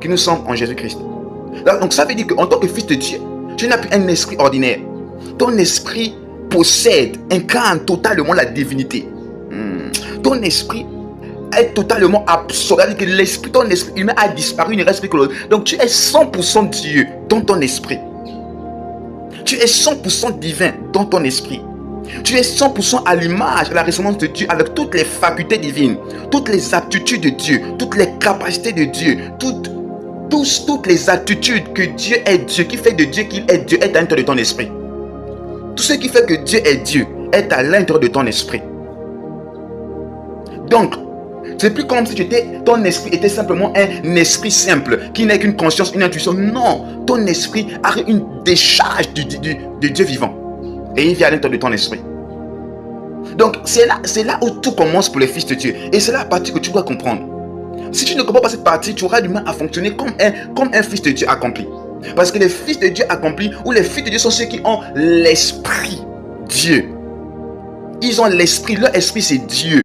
qui nous sommes en Jésus-Christ. Donc ça veut dire qu'en tant que fils de Dieu, tu n'as plus un esprit ordinaire. Ton esprit possède, incarne totalement la divinité. Ton esprit est totalement absorbé. C'est-à-dire que l'esprit, ton esprit humain a disparu, il ne reste plus que l'autre. Donc tu es 100% Dieu dans ton esprit. Tu es 100% divin dans ton esprit. Tu es 100% à l'image, à la ressemblance de Dieu, avec toutes les facultés divines, toutes les aptitudes de Dieu, toutes les capacités de Dieu, toutes les attitudes que Dieu est Dieu, qui fait de Dieu qu'il est Dieu, est à l'intérieur de ton esprit. Tout ce qui fait que Dieu est Dieu est à l'intérieur de ton esprit. Donc, c'est plus comme si ton esprit était simplement un esprit simple, qui n'est qu'une conscience, une intuition. Non, ton esprit a une décharge de Dieu vivant. Et il vient à l'intérieur de ton esprit. Donc, c'est là où tout commence pour les fils de Dieu. Et c'est là la partie que tu dois comprendre. Si tu ne comprends pas cette partie, tu auras du mal à fonctionner comme un fils de Dieu accompli. Parce que les fils de Dieu accomplis, ou les fils de Dieu sont ceux qui ont l'esprit Dieu. Ils ont l'esprit, leur esprit c'est Dieu.